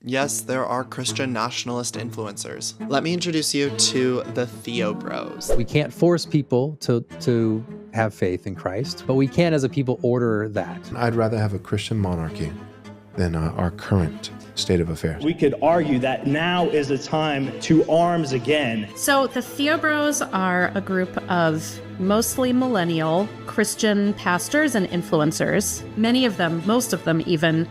Yes, there are Christian nationalist influencers. Let me introduce you to the Theo Bros. We can't force people to have faith in Christ, but we can as a people order that. I'd rather have a Christian monarchy than our current state of affairs. We could argue that now is the time to arms again. So the Theo Bros are a group of mostly millennial Christian pastors and influencers. Many of them, most of them even,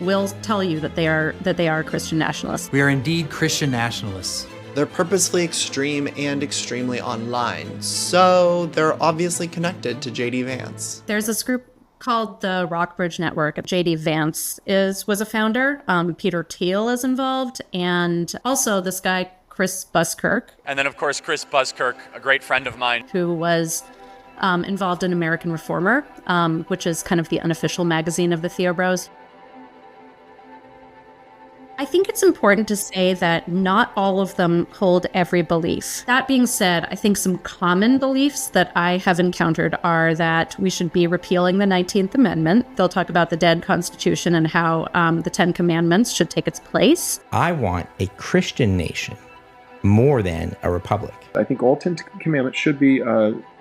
will tell you that they are Christian nationalists. We are indeed Christian nationalists. They're purposefully extreme and extremely online, so they're obviously connected to JD Vance. There's this group called the Rockbridge Network. JD Vance was a founder. Peter Thiel is involved, and also this guy Chris Buskirk. And then of course Chris Buskirk, a great friend of mine, who was involved in American Reformer, which is kind of the unofficial magazine of the Theo Bros. I think it's important to say that not all of them hold every belief. That being said, I think some common beliefs that I have encountered are that we should be repealing the 19th Amendment. They'll talk about the dead Constitution and how the 10 Commandments should take its place. I want a Christian nation more than a republic. I think all 10 Commandments should be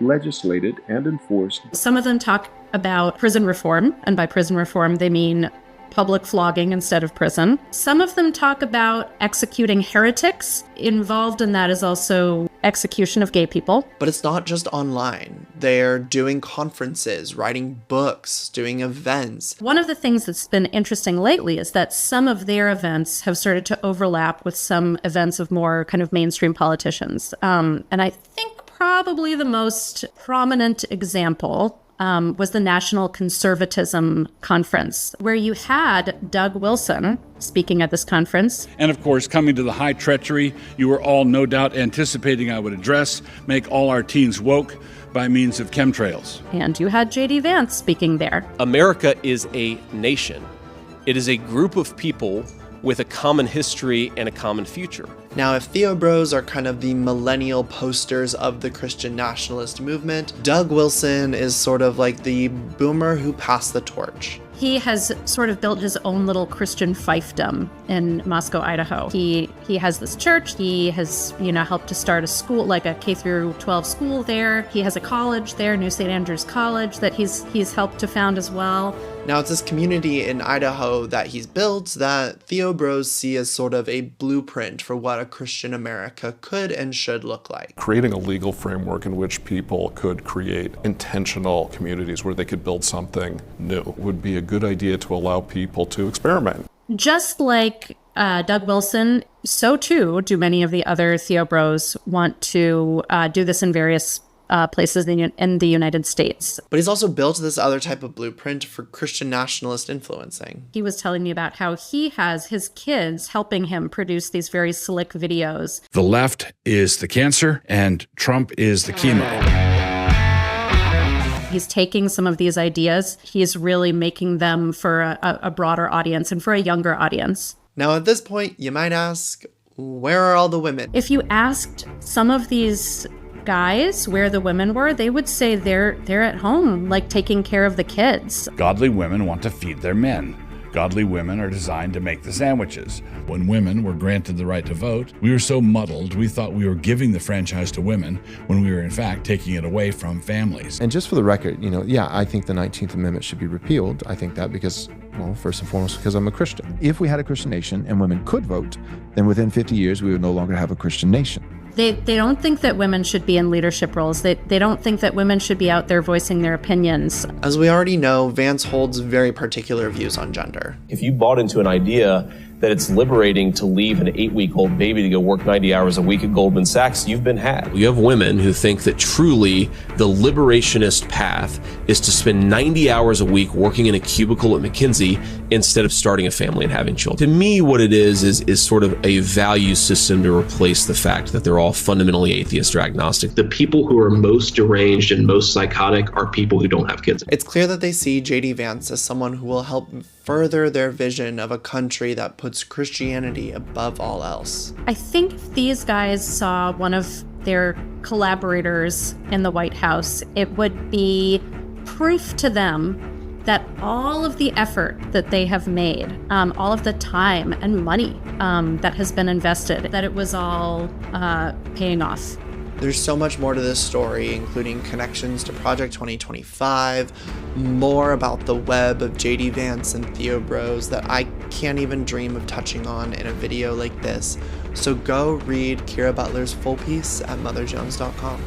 legislated and enforced. Some of them talk about prison reform, and by prison reform they mean public flogging instead of prison. Some of them talk about executing heretics. Involved in that is also execution of gay people. But it's not just online. They're doing conferences, writing books, doing events. One of the things that's been interesting lately is that some of their events have started to overlap with some events of more kind of mainstream politicians. And I think probably the most prominent example was the National Conservatism Conference, where you had Doug Wilson speaking at this conference. And of course, coming to the high treachery, you were all no doubt anticipating I would address, make all our teens woke by means of chemtrails. And you had JD Vance speaking there. America is a nation. It is a group of people with a common history and a common future. Now, if Theo Bros are kind of the millennial posters of the Christian nationalist movement, Doug Wilson is sort of like the boomer who passed the torch. He has sort of built his own little Christian fiefdom in Moscow, Idaho. He has this church. He has, helped to start a school, like a K through 12 school there. He has a college there, New St. Andrews College, that he's helped to found as well. Now, it's this community in Idaho that he's built that Theo Bros see as sort of a blueprint for what a Christian America could and should look like. Creating a legal framework in which people could create intentional communities where they could build something new would be a good idea to allow people to experiment. Just like Doug Wilson, so too do many of the other Theo Bros want to do this in various places in the United States. But he's also built this other type of blueprint for Christian nationalist influencing. He was telling me about how he has his kids helping him produce these very slick videos. The left is the cancer and Trump is the chemo. He's taking some of these ideas, he's really making them for a broader audience and for a younger audience. Now at this point, you might ask, where are all the women? If you asked some of these guys where the women were, they would say they're at home, like taking care of the kids. Godly women want to feed their men. Godly women are designed to make the sandwiches. When women were granted the right to vote, we were so muddled we thought we were giving the franchise to women when we were in fact taking it away from families. And just for the record, I think the 19th Amendment should be repealed. I think that because, first and foremost, because I'm a Christian. If we had a Christian nation and women could vote, then within 50 years we would no longer have a Christian nation. They don't think that women should be in leadership roles. They don't think that women should be out there voicing their opinions. As we already know, Vance holds very particular views on gender. If you bought into an idea that it's liberating to leave an 8-week-old baby to go work 90 hours a week at Goldman Sachs, you've been had. You have women who think that truly the liberationist path is to spend 90 hours a week working in a cubicle at McKinsey instead of starting a family and having children. To me, what it is sort of a value system to replace the fact that they're all fundamentally atheist or agnostic. The people who are most deranged and most psychotic are people who don't have kids. It's clear that they see JD Vance as someone who will help further their vision of a country that puts Christianity above all else. I think if these guys saw one of their collaborators in the White House, it would be proof to them that all of the effort that they have made, all of the time and money that has been invested, that it was all paying off. There's so much more to this story, including connections to Project 2025, more about the web of JD Vance and Theo Bros that I can't even dream of touching on in a video like this. So go read Kira Butler's full piece at motherjones.com.